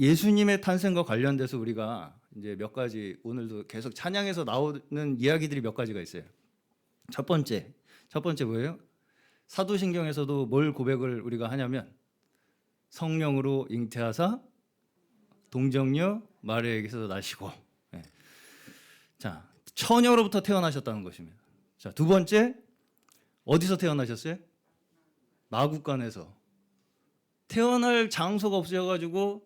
예수님의 탄생과 관련돼서 우리가 이제 몇 가지 오늘도 계속 찬양에서 나오는 이야기들이 몇 가지가 있어요. 첫 번째 뭐예요? 사도신경에서도 뭘 고백을 우리가 하냐면 성령으로 잉태하사 동정녀 마리아에게서 나시고, 자, 처녀로부터 태어나셨다는 것입니다. 자, 두 번째, 어디서 태어나셨어요? 마구간에서. 태어날 장소가 없어져가지고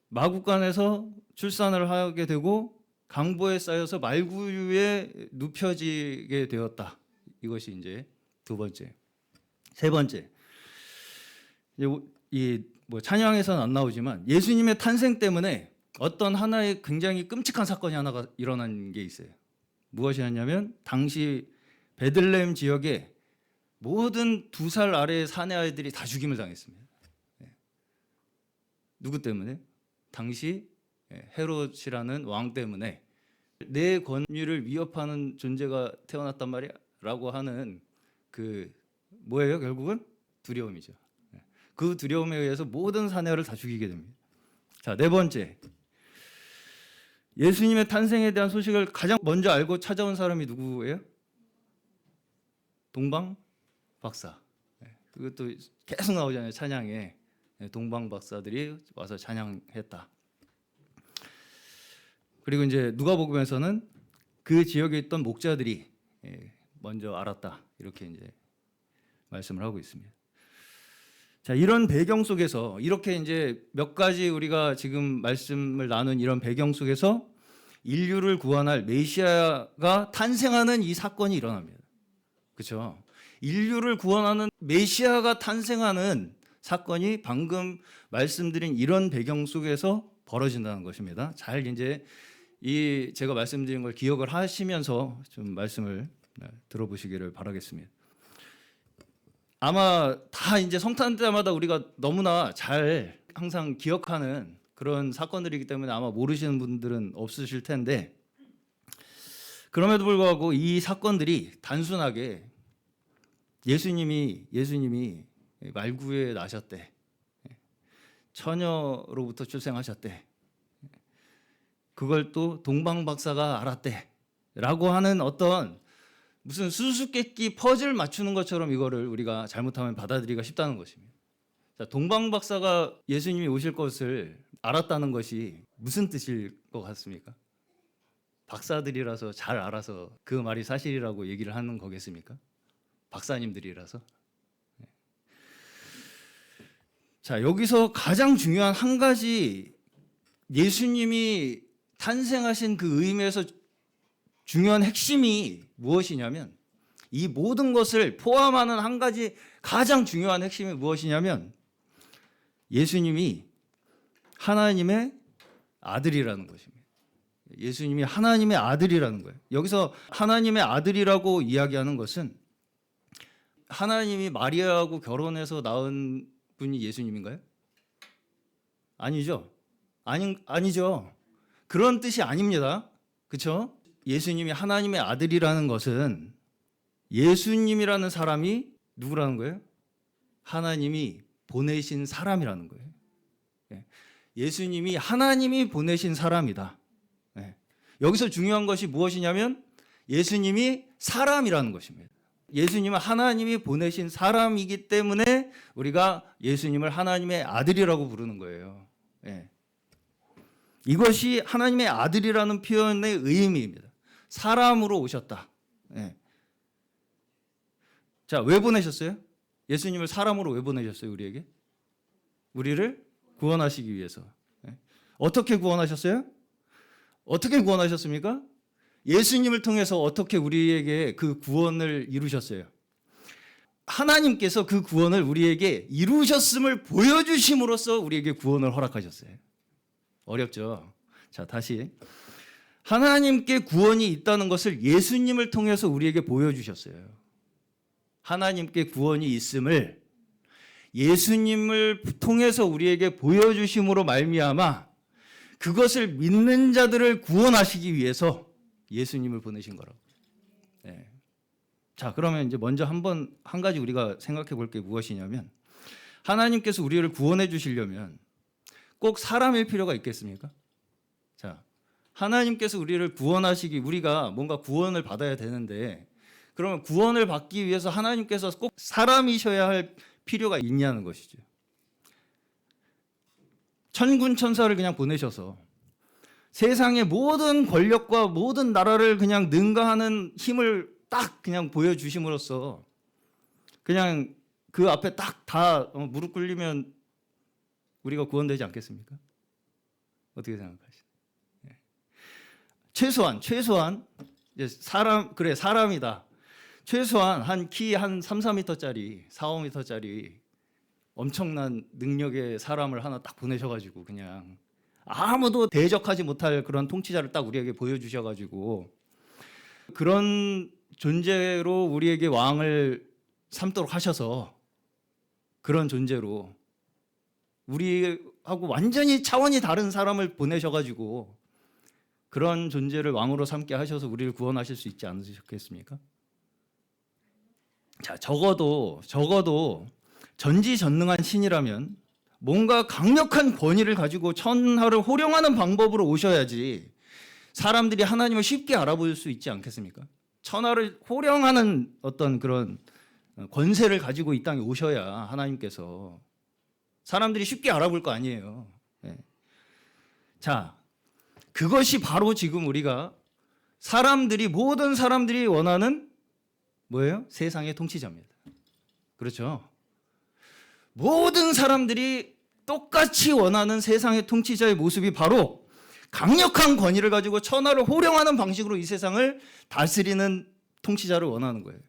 마구간에서 출산을 하게 되고 강보에 쌓여서 말구유에 눕혀지게 되었다. 이것이 이제 두 번째. 세 번째, 이 뭐 찬양에서는 안 나오지만 예수님의 탄생 때문에 어떤 하나의 굉장히 끔찍한 사건이 하나가 일어난 게 있어요. 무엇이었냐면 당시 베들레헴 지역에 모든 2살 아래의 사내 아이들이 다 죽임을 당했습니다. 누구 때문에? 당시 헤롯이라는 왕 때문에 내 권위를 위협하는 존재가 태어났단 말이야 라고 하는 그 뭐예요? 결국은 두려움이죠. 그 두려움에 의해서 모든 사내를 다 죽이게 됩니다. 자, 네 번째, 예수님의 탄생에 대한 소식을 가장 먼저 알고 찾아온 사람이 누구예요? 동방 박사. 그것도 계속 나오잖아요, 찬양에. 동방 박사들이 와서 찬양했다. 그리고 이제 누가복음에서는 그 지역에 있던 목자들이 먼저 알았다, 이렇게 이제 말씀을 하고 있습니다. 자, 이런 배경 속에서 이렇게 이제 몇 가지 우리가 지금 말씀을 나눈 이런 배경 속에서 인류를 구원할 메시아가 탄생하는 이 사건이 일어납니다. 그렇죠? 인류를 구원하는 메시아가 탄생하는 사건이 방금 말씀드린 이런 배경 속에서 벌어진다는 것입니다. 잘 이제 이 제가 말씀드린 걸 기억을 하시면서 좀 말씀을 들어보시기를 바라겠습니다. 아마 다 이제 성탄 때마다 우리가 너무나 잘 항상 기억하는 그런 사건들이기 때문에 아마 모르시는 분들은 없으실 텐데, 그럼에도 불구하고 이 사건들이 단순하게 예수님이 말구에 나셨대, 처녀로부터 출생하셨대, 그걸 또 동방 박사가 알았대 라고 하는 어떤 무슨 수수께끼 퍼즐 맞추는 것처럼 이거를 우리가 잘못하면 받아들이기가 쉽다는 것입니다. 자, 동방 박사가 예수님이 오실 것을 알았다는 것이 무슨 뜻일 것 같습니까? 박사들이라서 잘 알아서 그 말이 사실이라고 얘기를 하는 거겠습니까? 박사님들이라서. 자, 여기서 가장 중요한 한 가지, 예수님이 탄생하신 그 의미에서 중요한 핵심이 무엇이냐면, 이 모든 것을 포함하는 한 가지 가장 중요한 핵심이 무엇이냐면 예수님이 하나님의 아들이라는 것입니다. 예수님이 하나님의 아들이라는 거예요. 여기서 하나님의 아들이라고 이야기하는 것은 하나님이 마리아하고 결혼해서 낳은 분이 예수님인가요? 아니죠. 아니죠. 그런 뜻이 아닙니다. 그렇죠? 예수님이 하나님의 아들이라는 것은 예수님이라는 사람이 누구라는 거예요? 하나님이 보내신 사람이라는 거예요. 예수님이 하나님이 보내신 사람이다. 여기서 중요한 것이 무엇이냐면 예수님이 사람이라는 것입니다. 예수님은 하나님이 보내신 사람이기 때문에 우리가 예수님을 하나님의 아들이라고 부르는 거예요. 이것이 하나님의 아들이라는 표현의 의미입니다. 사람으로 오셨다. 자, 왜 보내셨어요? 예수님을 사람으로 왜 보내셨어요? 우리에게? 우리를 구원하시기 위해서. 어떻게 구원하셨어요? 어떻게 구원하셨습니까? 예수님을 통해서 어떻게 우리에게 그 구원을 이루셨어요? 하나님께서 그 구원을 우리에게 이루셨음을 보여주심으로써 우리에게 구원을 허락하셨어요. 어렵죠? 자, 다시. 하나님께 구원이 있다는 것을 예수님을 통해서 우리에게 보여주셨어요. 하나님께 구원이 있음을 예수님을 통해서 우리에게 보여주심으로 말미암아 그것을 믿는 자들을 구원하시기 위해서 예수님을 보내신 거라고. 자, 그러면 이제 먼저 한 가지 우리가 생각해 볼 게 무엇이냐면, 하나님께서 우리를 구원해 주시려면 꼭 사람일 필요가 있겠습니까? 자, 하나님께서 우리를 구원하시기, 우리가 뭔가 구원을 받아야 되는데, 그러면 구원을 받기 위해서 하나님께서 꼭 사람이셔야 할 필요가 있냐는 것이죠. 천군 천사를 그냥 보내셔서 세상의 모든 권력과 모든 나라를 그냥 능가하는 힘을 딱 그냥 보여주심으로써 그냥 그 앞에 딱 다 무릎 꿇리면 우리가 구원되지 않겠습니까? 어떻게 생각하시나요? 최소한 이제 사람이다. 최소한 키 한 3, 4m짜리, 4, 5m짜리 엄청난 능력의 사람을 하나 딱 보내셔가지고 그냥 아무도 대적하지 못할 그런 통치자를 딱 우리에게 보여주셔가지고 그런 존재로 우리에게 왕을 삼도록 하셔서 그런 존재로 우리하고 완전히 차원이 다른 사람을 보내셔가지고 그런 존재를 왕으로 삼게 하셔서 우리를 구원하실 수 있지 않으셨겠습니까? 자, 적어도 전지전능한 신이라면 뭔가 강력한 권위를 가지고 천하를 호령하는 방법으로 오셔야지 사람들이 하나님을 쉽게 알아볼 수 있지 않겠습니까? 천하를 호령하는 어떤 그런 권세를 가지고 이 땅에 오셔야 하나님께서 사람들이 쉽게 알아볼 거 아니에요. 네. 자, 그것이 바로 지금 우리가 모든 사람들이 원하는 뭐예요? 세상의 통치자입니다. 그렇죠? 모든 사람들이 똑같이 원하는 세상의 통치자의 모습이 바로 강력한 권위를 가지고 천하를 호령하는 방식으로 이 세상을 다스리는 통치자를 원하는 거예요.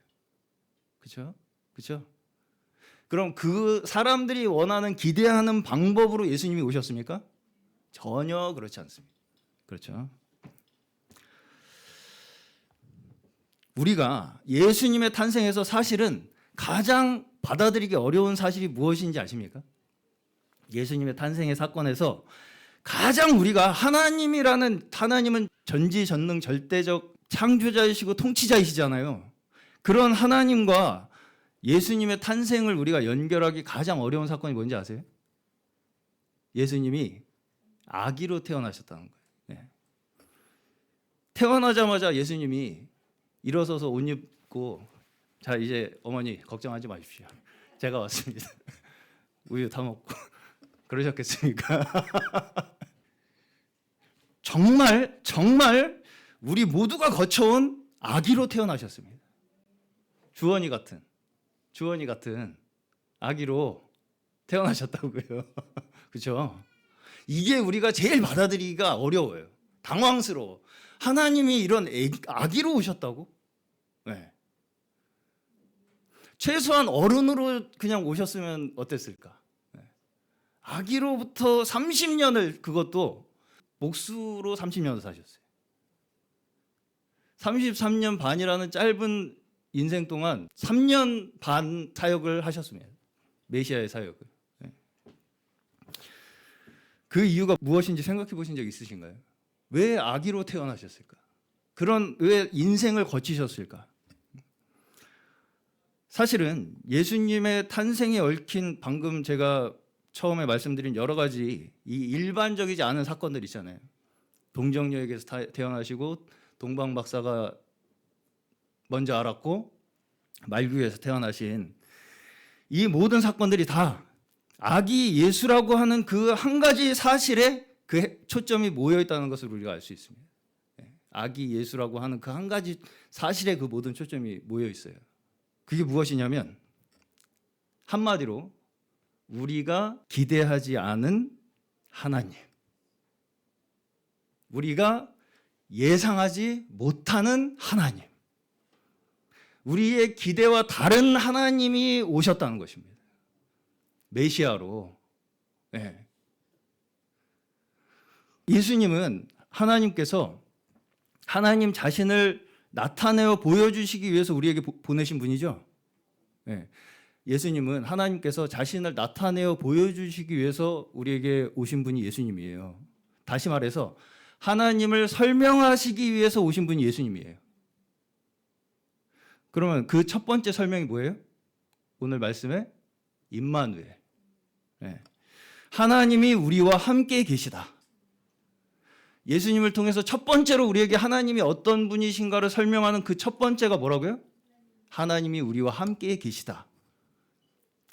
그렇죠? 그렇죠? 그럼 그 사람들이 원하는 기대하는 방법으로 예수님이 오셨습니까? 전혀 그렇지 않습니다. 그렇죠? 우리가 예수님의 탄생에서 사실은 가장 받아들이기 어려운 사실이 무엇인지 아십니까? 예수님의 탄생의 사건에서 가장 우리가 하나님은 전지전능 절대적 창조자이시고 통치자이시잖아요. 그런 하나님과 예수님의 탄생을 우리가 연결하기 가장 어려운 사건이 뭔지 아세요? 예수님이 아기로 태어나셨다는 거예요. 네. 태어나자마자 예수님이 일어서서 옷 입고 자 이제 어머니 걱정하지 마십시오. 제가 왔습니다. 우유 다 먹고 그러셨겠습니까? 정말 우리 모두가 거쳐온 아기로 태어나셨습니다. 주원이 같은 아기로 태어나셨다고요. 그렇죠? 이게 우리가 제일 받아들이기가 어려워요. 당황스러워. 하나님이 이런 아기로 오셨다고? 네. 최소한 어른으로 그냥 오셨으면 어땠을까? 네. 아기로부터 30년을 그것도 목수로 30년을 사셨어요. 33년 반이라는 짧은 인생 동안 3년 반 사역을 하셨습니다. 메시아의 사역을. 네. 그 이유가 무엇인지 생각해 보신 적 있으신가요? 왜 아기로 태어나셨을까? 왜 인생을 거치셨을까? 사실은 예수님의 탄생에 얽힌 방금 제가 처음에 말씀드린 여러 가지 이 일반적이지 않은 사건들 있잖아요. 동정녀에게서 태어나시고 동방 박사가 먼저 알았고 말구에서 태어나신 이 모든 사건들이 다 아기 예수라고 하는 그 한 가지 사실에 그 초점이 모여 있다는 것을 우리가 알 수 있습니다. 아기 예수라고 하는 그 한 가지 사실에 그 모든 초점이 모여 있어요. 그게 무엇이냐면 한마디로 우리가 기대하지 않은 하나님, 우리가 예상하지 못하는 하나님, 우리의 기대와 다른 하나님이 오셨다는 것입니다. 메시아로. 네. 예수님은 하나님께서 하나님 자신을 나타내어 보여주시기 위해서 우리에게 보내신 분이죠. 네. 예수님은 하나님께서 자신을 나타내어 보여주시기 위해서 우리에게 오신 분이 예수님이에요. 다시 말해서 하나님을 설명하시기 위해서 오신 분이 예수님이에요. 그러면 그 첫 번째 설명이 뭐예요? 오늘 말씀에 임마누엘. 네. 하나님이 우리와 함께 계시다. 예수님을 통해서 첫 번째로 우리에게 하나님이 어떤 분이신가를 설명하는 그 첫 번째가 뭐라고요? 하나님이 우리와 함께 계시다.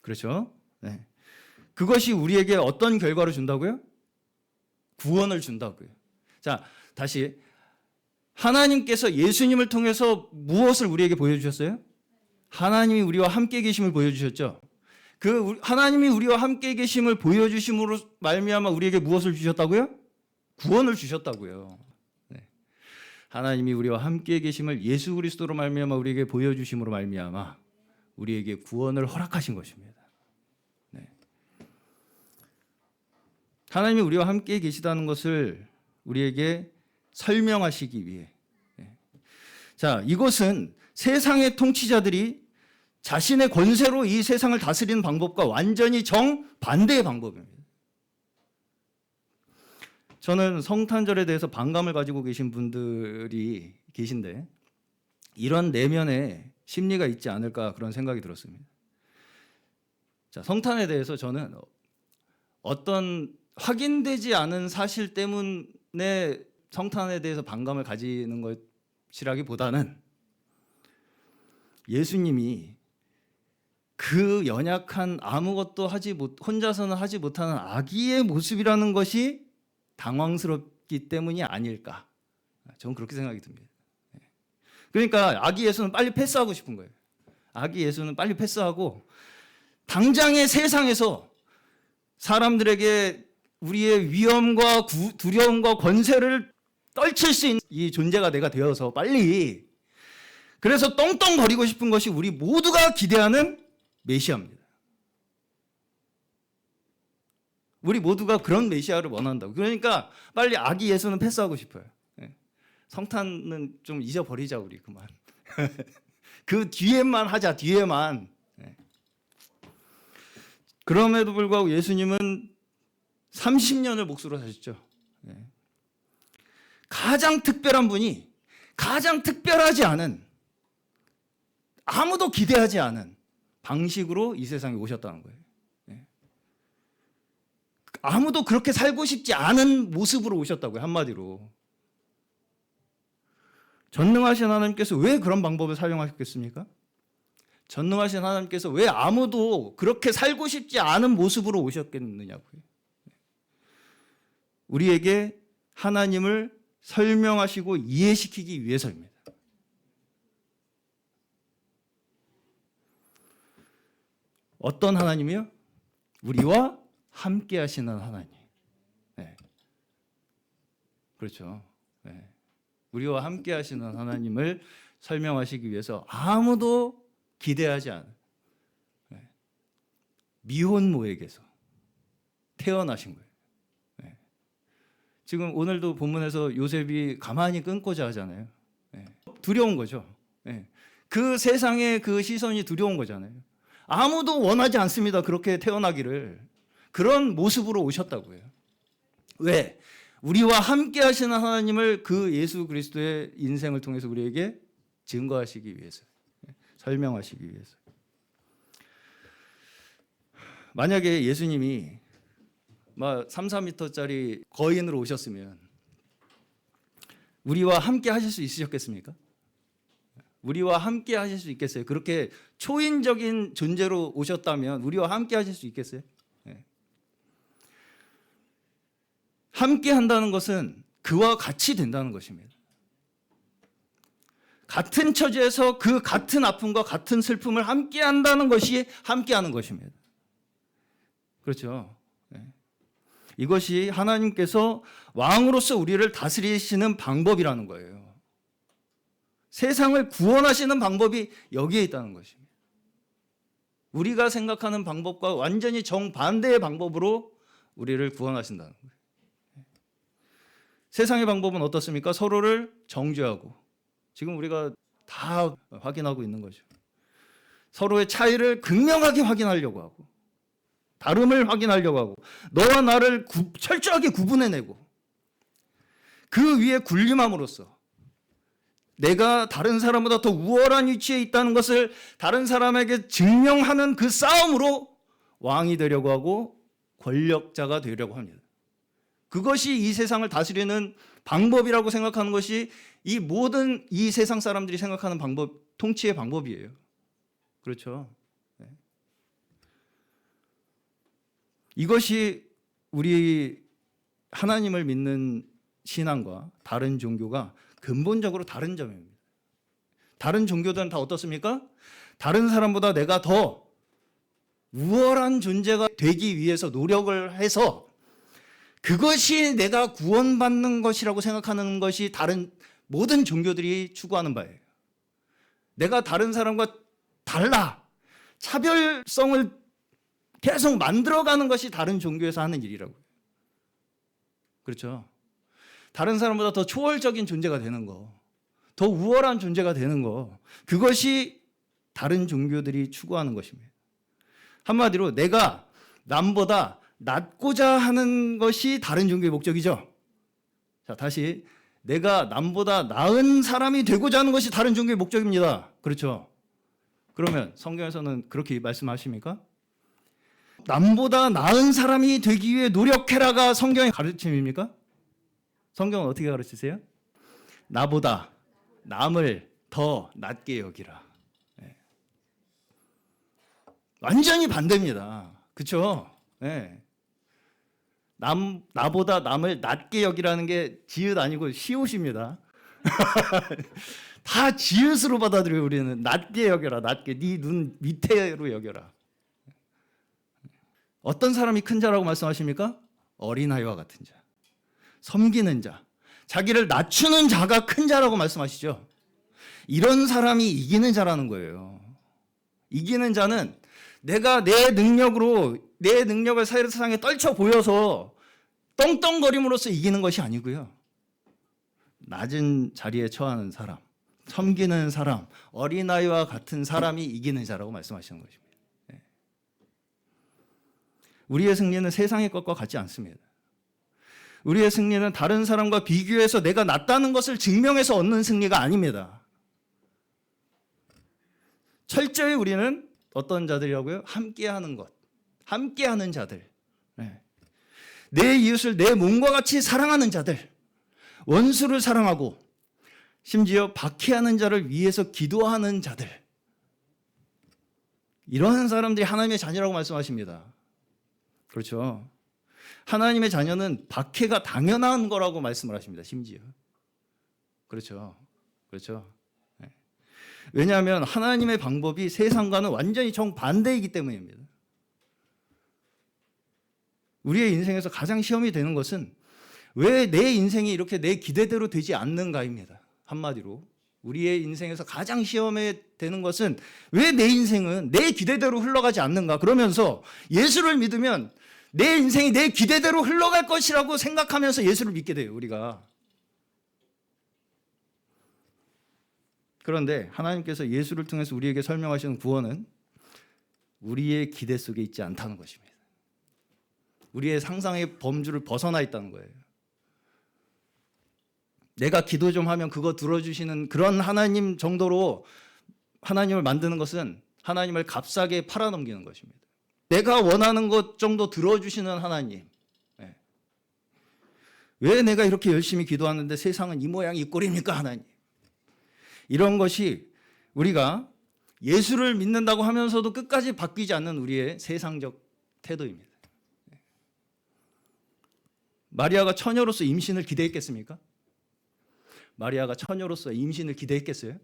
그렇죠? 네. 그것이 우리에게 어떤 결과를 준다고요? 구원을 준다고요. 자, 다시. 하나님께서 예수님을 통해서 무엇을 우리에게 보여주셨어요? 하나님이 우리와 함께 계심을 보여주셨죠. 그 하나님이 우리와 함께 계심을 보여주심으로 말미암아 우리에게 무엇을 주셨다고요? 구원을 주셨다고요. 네. 하나님이 우리와 함께 계심을 예수 그리스도로 말미암아 우리에게 보여주심으로 말미암아 우리에게 구원을 허락하신 것입니다. 네. 하나님이 우리와 함께 계시다는 것을 우리에게 설명하시기 위해. 네. 자, 이것은 세상의 통치자들이 자신의 권세로 이 세상을 다스리는 방법과 완전히 정반대의 방법입니다. 저는 성탄절에 대해서 반감을 가지고 계신 분들이 계신데 이런 내면의 심리가 있지 않을까 그런 생각이 들었습니다. 자, 성탄에 대해서 저는 어떤 확인되지 않은 사실 때문에 성탄에 대해서 반감을 가지는 것이라기보다는 예수님이 그 연약한 아무것도 혼자서는 하지 못하는 아기의 모습이라는 것이 당황스럽기 때문이 아닐까. 저는 그렇게 생각이 듭니다. 그러니까 아기 예수는 빨리 패스하고 싶은 거예요. 아기 예수는 빨리 패스하고 당장의 세상에서 사람들에게 우리의 위험과 두려움과 권세를 떨칠 수 있는 이 존재가 내가 되어서 빨리, 그래서 떵떵거리고 싶은 것이 우리 모두가 기대하는 메시아입니다. 우리 모두가 그런 메시아를 원한다고. 그러니까 빨리 아기 예수는 패스하고 싶어요. 성탄은 좀 잊어버리자 우리 그만. 그 뒤에만 하자, 뒤에만. 그럼에도 불구하고 예수님은 30년을 몫으로 사셨죠. 가장 특별한 분이 가장 특별하지 않은, 아무도 기대하지 않은 방식으로 이 세상에 오셨다는 거예요. 아무도 그렇게 살고 싶지 않은 모습으로 오셨다고요. 한마디로. 전능하신 하나님께서 왜 그런 방법을 사용하셨겠습니까? 전능하신 하나님께서 왜 아무도 그렇게 살고 싶지 않은 모습으로 오셨겠느냐고요. 우리에게 하나님을 설명하시고 이해시키기 위해서입니다. 어떤 하나님이요? 우리와 함께 하시는 하나님. 네. 그렇죠. 네. 우리와 함께 하시는 하나님을 설명하시기 위해서 아무도 기대하지 않은 미혼모에게서 태어나신 거예요. 네. 지금 오늘도 본문에서 요셉이 가만히 끊고자 하잖아요. 네. 두려운 거죠. 네. 그 세상의 그 시선이 두려운 거잖아요. 아무도 원하지 않습니다. 그렇게 태어나기를. 그런 모습으로 오셨다고요. 왜? 우리와 함께 하시는 하나님을 그 예수 그리스도의 인생을 통해서 우리에게 증거하시기 위해서, 설명하시기 위해서. 만약에 예수님이 막 3, 4m짜리 거인으로 오셨으면 우리와 함께 하실 수 있으셨겠습니까? 우리와 함께 하실 수 있겠어요? 그렇게 초인적인 존재로 오셨다면 우리와 함께 하실 수 있겠어요? 함께 한다는 것은 그와 같이 된다는 것입니다. 같은 처지에서 그 같은 아픔과 같은 슬픔을 함께 한다는 것이 함께 하는 것입니다. 그렇죠. 이것이 하나님께서 왕으로서 우리를 다스리시는 방법이라는 거예요. 세상을 구원하시는 방법이 여기에 있다는 것입니다. 우리가 생각하는 방법과 완전히 정반대의 방법으로 우리를 구원하신다는 거예요. 세상의 방법은 어떻습니까? 서로를 정죄하고, 지금 우리가 다 확인하고 있는 거죠. 서로의 차이를 극명하게 확인하려고 하고, 다름을 확인하려고 하고, 너와 나를 철저하게 구분해내고, 그 위에 군림함으로써 내가 다른 사람보다 더 우월한 위치에 있다는 것을 다른 사람에게 증명하는 그 싸움으로 왕이 되려고 하고 권력자가 되려고 합니다. 그것이 이 세상을 다스리는 방법이라고 생각하는 것이 이 모든 이 세상 사람들이 생각하는 방법, 통치의 방법이에요. 그렇죠? 네. 이것이 우리 하나님을 믿는 신앙과 다른 종교가 근본적으로 다른 점입니다. 다른 종교들은 다 어떻습니까? 다른 사람보다 내가 더 우월한 존재가 되기 위해서 노력을 해서 그것이 내가 구원받는 것이라고 생각하는 것이 다른 모든 종교들이 추구하는 바예요. 내가 다른 사람과 달라. 차별성을 계속 만들어가는 것이 다른 종교에서 하는 일이라고요. 그렇죠? 다른 사람보다 더 초월적인 존재가 되는 거, 더 우월한 존재가 되는 거, 그것이 다른 종교들이 추구하는 것입니다. 한마디로 내가 남보다 낫고자 하는 것이 다른 종교의 목적이죠. 자, 다시 내가 남보다 나은 사람이 되고자 하는 것이 다른 종교의 목적입니다. 그렇죠? 그러면 성경에서는 그렇게 말씀하십니까? 남보다 나은 사람이 되기 위해 노력해라가 성경의 가르침입니까? 성경은 어떻게 가르치세요? 나보다 남을 더 낮게 여기라. 네. 완전히 반대입니다. 그렇죠? 네. 나보다 남을 낮게 여기라는 게 지읒 아니고 시옷입니다. 다 지읒으로 받아들여요. 우리는 낮게 여겨라. 낮게. 네 눈 밑에로 여겨라. 어떤 사람이 큰 자라고 말씀하십니까? 어린아이와 같은 자, 섬기는 자, 자기를 낮추는 자가 큰 자라고 말씀하시죠. 이런 사람이 이기는 자라는 거예요. 이기는 자는 내가 내 능력으로 내 능력을 세상에 떨쳐 보여서 떵떵거림으로써 이기는 것이 아니고요. 낮은 자리에 처하는 사람, 섬기는 사람, 어린아이와 같은 사람이 이기는 자라고 말씀하시는 것입니다. 우리의 승리는 세상의 것과 같지 않습니다. 우리의 승리는 다른 사람과 비교해서 내가 낫다는 것을 증명해서 얻는 승리가 아닙니다. 철저히 우리는 어떤 자들이라고요? 함께하는 것, 함께하는 자들, 내 이웃을 내 몸과 같이 사랑하는 자들, 원수를 사랑하고 심지어 박해하는 자를 위해서 기도하는 자들, 이러한 사람들이 하나님의 자녀라고 말씀하십니다. 그렇죠? 하나님의 자녀는 박해가 당연한 거라고 말씀을 하십니다. 심지어. 그렇죠? 그렇죠? 네. 왜냐하면 하나님의 방법이 세상과는 완전히 정반대이기 때문입니다. 우리의 인생에서 가장 시험이 되는 것은 왜 내 인생이 이렇게 내 기대대로 되지 않는가입니다. 한마디로 우리의 인생에서 가장 시험에 되는 것은 왜 내 인생은 내 기대대로 흘러가지 않는가. 그러면서 예수를 믿으면 내 인생이 내 기대대로 흘러갈 것이라고 생각하면서 예수를 믿게 돼요, 우리가. 그런데 하나님께서 예수를 통해서 우리에게 설명하시는 구원은 우리의 기대 속에 있지 않다는 것입니다. 우리의 상상의 범주를 벗어나 있다는 거예요. 내가 기도 좀 하면 그거 들어주시는 그런 하나님 정도로 하나님을 만드는 것은 하나님을 값싸게 팔아넘기는 것입니다. 내가 원하는 것 정도 들어주시는 하나님. 왜 내가 이렇게 열심히 기도하는데 세상은 이 모양 이 꼴입니까, 하나님? 이런 것이 우리가 예수를 믿는다고 하면서도 끝까지 바뀌지 않는 우리의 세상적 태도입니다. 마리아가 처녀로서 임신을 기대했겠습니까? 마리아가 처녀로서 임신을 기대했겠어요?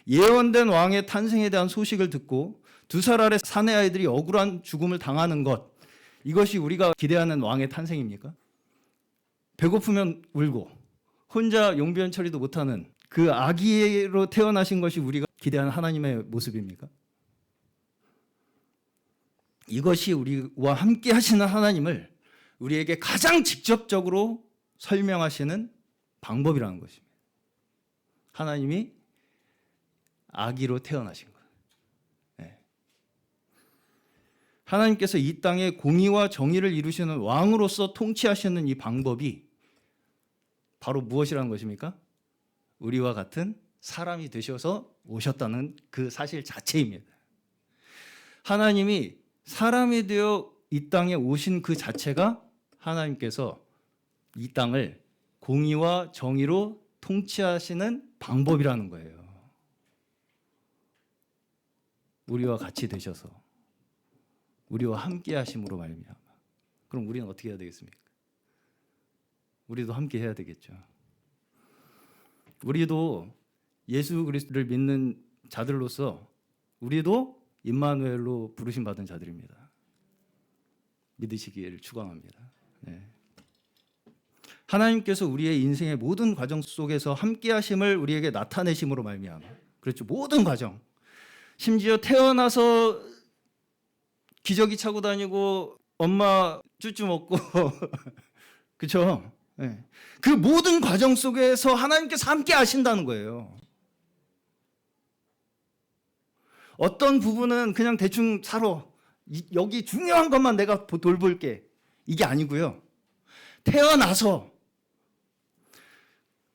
예언된 왕의 탄생에 대한 소식을 듣고 2살 아래 사내 아이들이 억울한 죽음을 당하는 것, 이것이 우리가 기대하는 왕의 탄생입니까? 배고프면 울고 혼자 용변 처리도 못하는 그 아기로 태어나신 것이 우리가 기대하는 하나님의 모습입니까? 이것이 우리와 함께 하시는 하나님을 우리에게 가장 직접적으로 설명하시는 방법이라는 것입니다. 하나님이 아기로 태어나신 것. 하나님께서 이 땅에 공의와 정의를 이루시는 왕으로서 통치하시는 이 방법이 바로 무엇이라는 것입니까? 우리와 같은 사람이 되셔서 오셨다는 그 사실 자체입니다. 하나님이 사람이 되어 이 땅에 오신 그 자체가 하나님께서 이 땅을 공의와 정의로 통치하시는 방법이라는 거예요. 우리와 같이 되셔서 우리와 함께 하심으로 말미암아. 그럼 우리는 어떻게 해야 되겠습니까? 우리도 함께 해야 되겠죠. 우리도 예수 그리스도를 믿는 자들로서 우리도 임마누엘로 부르심 받은 자들입니다. 믿으시기를 축원합니다. 네. 하나님께서 우리의 인생의 모든 과정 속에서 함께 하심을 우리에게 나타내심으로 말미암아. 그렇죠. 모든 과정. 심지어 태어나서 기저귀 차고 다니고 엄마 쭈쭈 먹고 그렇죠. 네. 그 모든 과정 속에서 하나님께서 함께 하신다는 거예요. 어떤 부분은 그냥 대충 살아. 여기 중요한 것만 내가 돌볼게. 이게 아니고요. 태어나서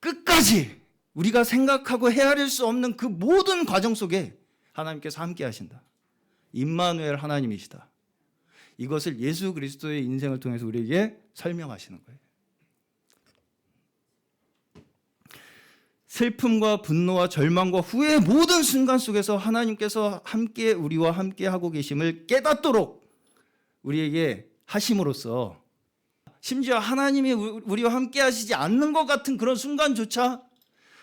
끝까지 우리가 생각하고 헤아릴 수 없는 그 모든 과정 속에 하나님께서 함께 하신다. 임마누엘 하나님이시다. 이것을 예수 그리스도의 인생을 통해서 우리에게 설명하시는 거예요. 슬픔과 분노와 절망과 후회의 모든 순간 속에서 하나님께서 함께 우리와 함께 하고 계심을 깨닫도록 우리에게 하심으로써 심지어 하나님이 우리와 함께 하시지 않는 것 같은 그런 순간조차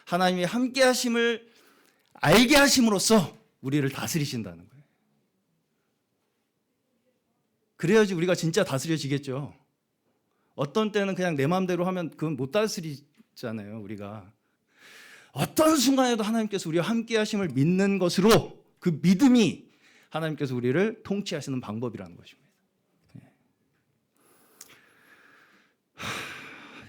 하나님이 함께 하심을 알게 하심으로써 우리를 다스리신다는 거예요. 그래야지 우리가 진짜 다스려지겠죠. 어떤 때는 그냥 내 마음대로 하면 그건 못 다스리잖아요. 우리가 어떤 순간에도 하나님께서 우리와 함께 하심을 믿는 것으로 그 믿음이 하나님께서 우리를 통치하시는 방법이라는 것입니다.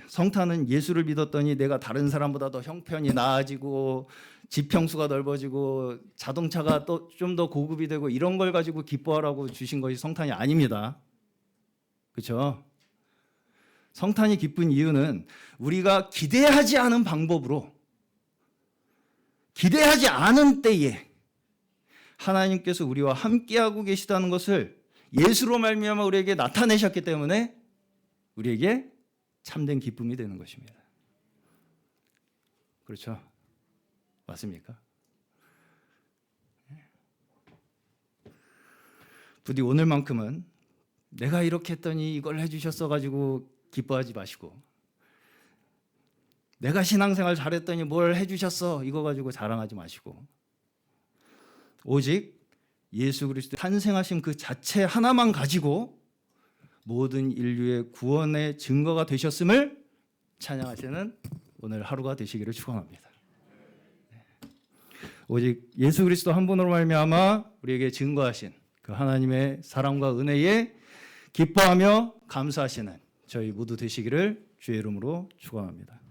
성탄은 예수를 믿었더니 내가 다른 사람보다 더 형편이 나아지고 지평수가 넓어지고 자동차가 또 좀 더 고급이 되고 이런 걸 가지고 기뻐하라고 주신 것이 성탄이 아닙니다. 그렇죠? 성탄이 기쁜 이유는 우리가 기대하지 않은 방법으로 기대하지 않은 때에 하나님께서 우리와 함께하고 계시다는 것을 예수로 말미암아 우리에게 나타내셨기 때문에 우리에게 참된 기쁨이 되는 것입니다. 그렇죠? 맞습니까? 부디 오늘만큼은 내가 이렇게 했더니 이걸 해주셨어가지고 기뻐하지 마시고 내가 신앙생활 잘했더니 뭘 해주셨어 이거 가지고 자랑하지 마시고 오직 예수 그리스도 탄생하신 그 자체 하나만 가지고 모든 인류의 구원의 증거가 되셨음을 찬양하시는 오늘 하루가 되시기를 축원합니다. 오직 예수 그리스도 한 분으로 말미암아 우리에게 증거하신 그 하나님의 사랑과 은혜에 기뻐하며 감사하시는 저희 모두 되시기를 주의 이름으로 축원합니다.